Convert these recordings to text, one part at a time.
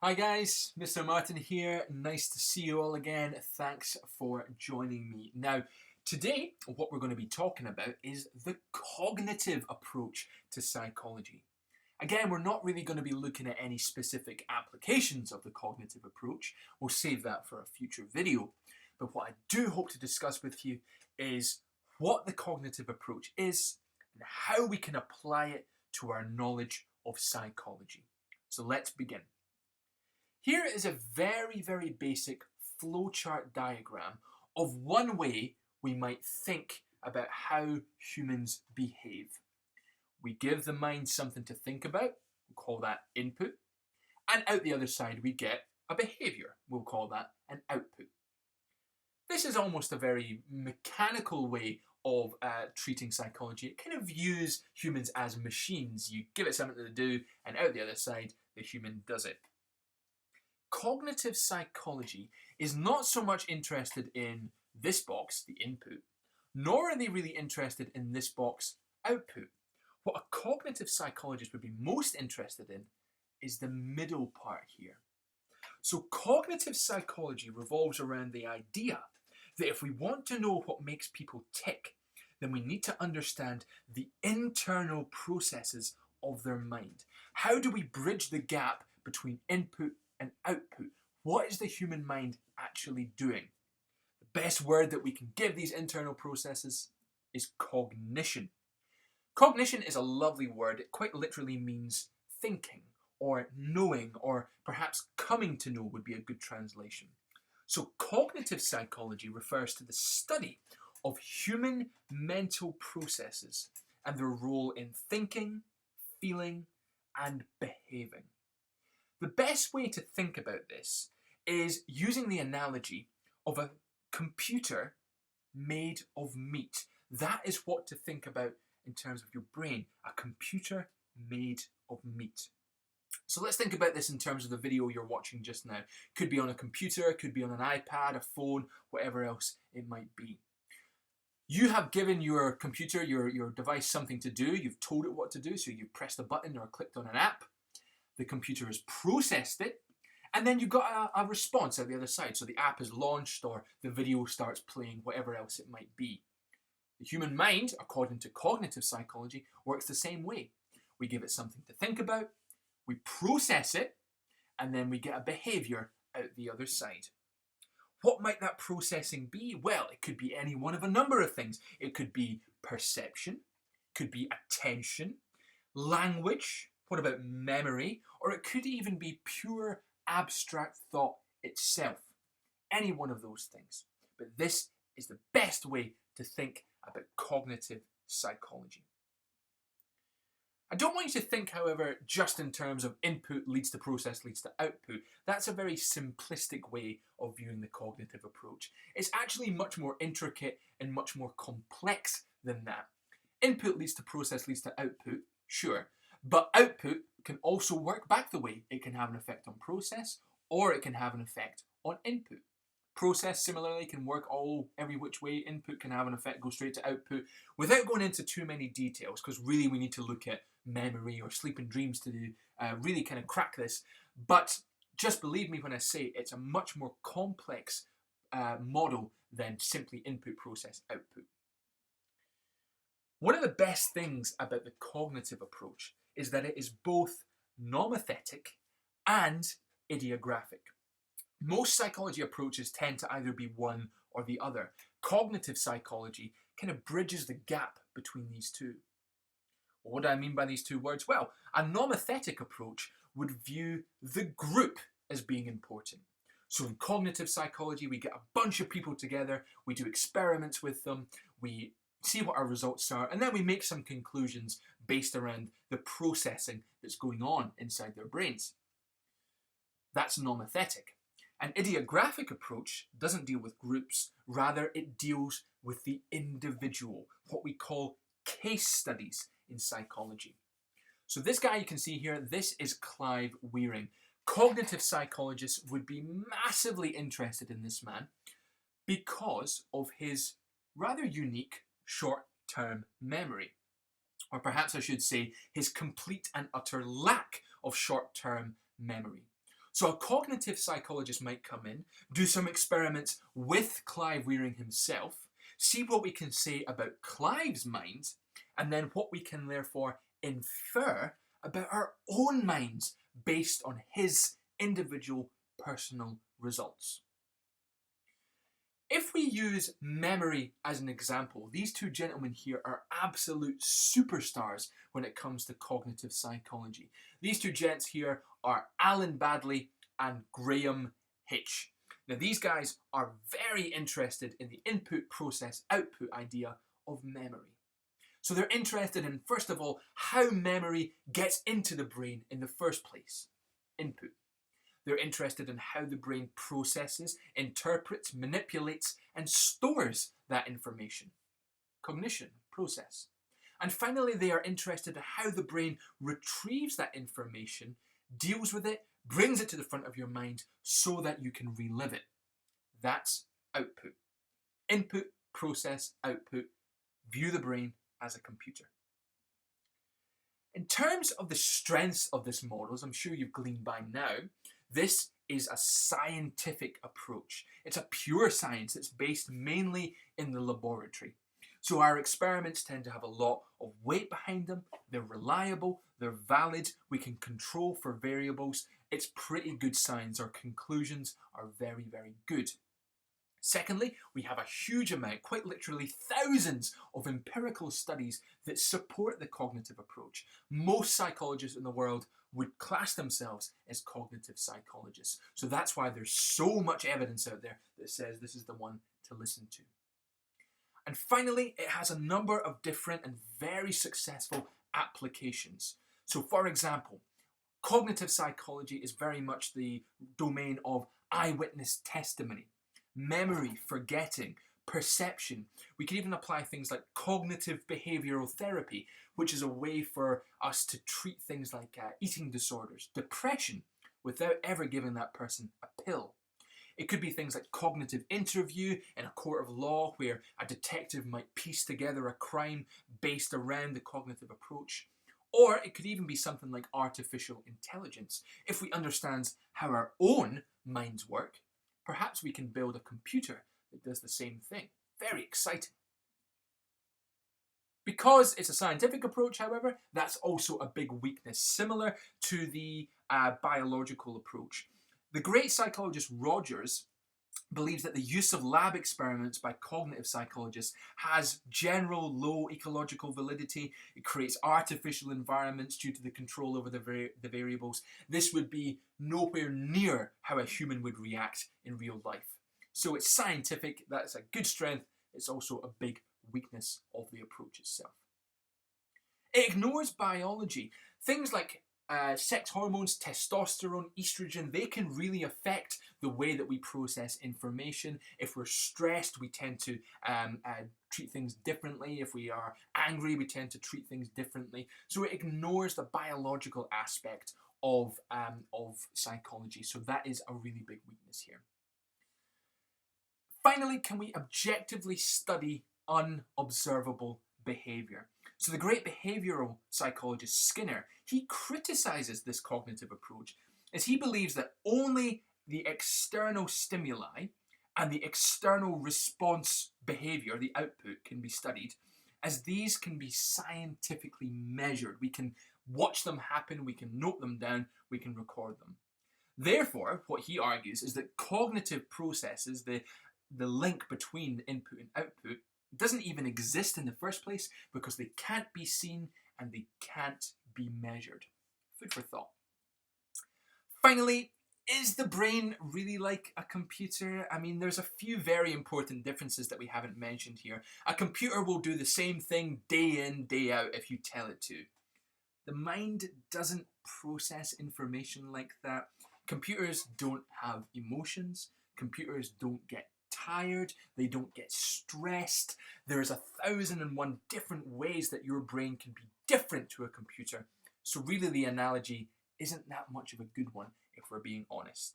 Hi guys, Mr. Martin here. Nice to see you all again. Thanks for joining me. Now, today what we're going to be talking about is the cognitive approach to psychology. Again, we're not really going to be looking at any specific applications of the cognitive approach. We'll save that for a future video. But what I do hope to discuss with you is what the cognitive approach is and how we can apply it to our knowledge of psychology. So let's begin. Here is a very basic flowchart diagram of one way we might think about how humans behave. We give the mind something to think about, we'll call that input, and out the other side we get a behaviour, we'll call that an output. This is almost a very mechanical way of treating psychology. It kind of views humans as machines. You give it something to do, and out the other side the human does it. Cognitive psychology is not so much interested in this box, the input, nor are they really interested in this box, output. What a cognitive psychologist would be most interested in is the middle part here. So cognitive psychology revolves around the idea that if we want to know what makes people tick, then we need to understand the internal processes of their mind. How do we bridge the gap between input and output? What is the human mind actually doing? The best word that we can give these internal processes is cognition. Cognition is a lovely word. It quite literally means thinking or knowing, or perhaps coming to know would be a good translation. So cognitive psychology refers to the study of human mental processes and their role in thinking, feeling, and behaving. The best way to think about this is using the analogy of a computer made of meat. That is what to think about in terms of your brain, a computer made of meat. So let's think about this in terms of the video you're watching just now. Could be on a computer, could be on an iPad, a phone, whatever else it might be. You have given your computer, your device something to do. You've told it what to do, so you've pressed a button or clicked on an app. The computer has processed it, and then you've got a response at the other side. So the app is launched or the video starts playing, whatever else it might be. The human mind, according to cognitive psychology, works the same way. We give it something to think about, we process it, and then we get a behaviour out the other side. What might that processing be? Well, it could be any one of a number of things. It could be perception, could be attention, language, what about memory? Or it could even be pure abstract thought itself. Any one of those things. But this is the best way to think about cognitive psychology. I don't want you to think, however, just in terms of input leads to process leads to output. That's a very simplistic way of viewing the cognitive approach. It's actually much more intricate and much more complex than that. Input leads to process leads to output, sure. But output can also work back the way. It can have an effect on process, or it can have an effect on input. Process similarly can work every which way. Input can have an effect, go straight to output, without going into too many details, because really we need to look at memory or sleep and dreams to really kind of crack this. But just believe me when I say it's a much more complex model than simply input, process, output. One of the best things about the cognitive approach is that it is both nomothetic and idiographic. Most psychology approaches tend to either be one or the other. Cognitive psychology kind of bridges the gap between these two. Well, what do I mean by these two words? Well, a nomothetic approach would view the group as being important. So in cognitive psychology, we get a bunch of people together, we do experiments with them, we see what our results are, and then we make some conclusions based around the processing that's going on inside their brains. That's nomothetic. An idiographic approach doesn't deal with groups, rather it deals with the individual, what we call case studies in psychology. So this guy you can see here, this is Clive Wearing. Cognitive psychologists would be massively interested in this man because of his rather unique short-term memory. Or perhaps I should say his complete and utter lack of short-term memory. So a cognitive psychologist might come in, do some experiments with Clive Wearing himself, see what we can say about Clive's mind, and then what we can therefore infer about our own minds based on his individual personal results. If we use memory as an example, these two gentlemen here are absolute superstars when it comes to cognitive psychology. These two gents here are Alan Badley and Graham Hitch. Now these guys are very interested in the input, process, output idea of memory. So they're interested in, first of all, how memory gets into the brain in the first place. Input. They're interested in how the brain processes, interprets, manipulates, and stores that information. Cognition, process. And finally, they are interested in how the brain retrieves that information, deals with it, brings it to the front of your mind so that you can relive it. That's output. Input, process, output. View the brain as a computer. In terms of the strengths of this model, as I'm sure you've gleaned by now, this is a scientific approach. It's a pure science. It's based mainly in the laboratory. So our experiments tend to have a lot of weight behind them. They're reliable. They're valid. We can control for variables. It's pretty good science. Our conclusions are very, very good. Secondly, we have a huge amount, quite literally thousands of empirical studies that support the cognitive approach. Most psychologists in the world would class themselves as cognitive psychologists. So that's why there's so much evidence out there that says this is the one to listen to. And finally, it has a number of different and very successful applications. So for example, cognitive psychology is very much the domain of eyewitness testimony. Memory, forgetting, perception. We can even apply things like cognitive behavioral therapy, which is a way for us to treat things like eating disorders, depression, without ever giving that person a pill. It could be things like cognitive interview in a court of law where a detective might piece together a crime based around the cognitive approach. Or it could even be something like artificial intelligence. If we understand how our own minds work, perhaps we can build a computer that does the same thing. Very exciting. Because it's a scientific approach, however, that's also a big weakness, similar to the biological approach. The great psychologist Rogers believes that the use of lab experiments by cognitive psychologists has general low ecological validity. It creates artificial environments due to the control over the variables. This would be nowhere near how a human would react in real life. So it's scientific, that's a good strength. It's also a big weakness of the approach itself. It ignores biology. Things like sex hormones, testosterone, estrogen, they can really affect the way that we process information. If we're stressed, we tend to treat things differently. If we are angry, we tend to treat things differently. So it ignores the biological aspect of psychology. So that is a really big weakness here. Finally, can we objectively study unobservable behavior? So the great behavioral psychologist Skinner, he criticizes this cognitive approach as he believes that only the external stimuli and the external response behavior, the output, can be studied, as these can be scientifically measured. We can watch them happen, we can note them down, we can record them. Therefore, what he argues is that cognitive processes, the link between input and output, doesn't even exist in the first place because they can't be seen and they can't be measured. Food for thought. Finally, is the brain really like a computer? I mean, there's a few very important differences that we haven't mentioned here. A computer will do the same thing day in, day out if you tell it to. The mind doesn't process information like that. Computers don't have emotions. Computers don't get tired, they don't get stressed. There's 1,001 different ways that your brain can be different to a computer. So really the analogy isn't that much of a good one if we're being honest.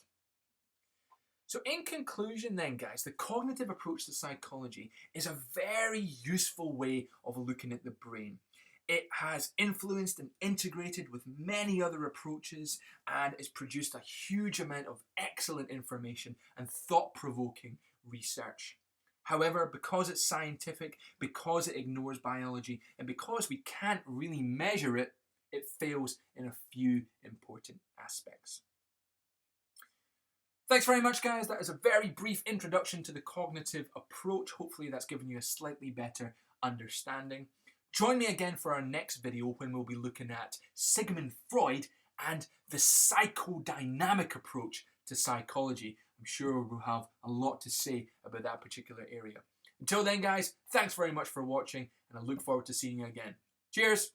So in conclusion then, guys, the cognitive approach to psychology is a very useful way of looking at the brain. It has influenced and integrated with many other approaches and has produced a huge amount of excellent information and thought-provoking research. However, because it's scientific, because it ignores biology, and because we can't really measure it, it fails in a few important aspects. Thanks very much, guys. That is a very brief introduction to the cognitive approach. Hopefully that's given you a slightly better understanding. Join me again for our next video when we'll be looking at Sigmund Freud and the psychodynamic approach to psychology. I'm sure we'll have a lot to say about that particular area. Until then, guys, thanks very much for watching, and I look forward to seeing you again. Cheers!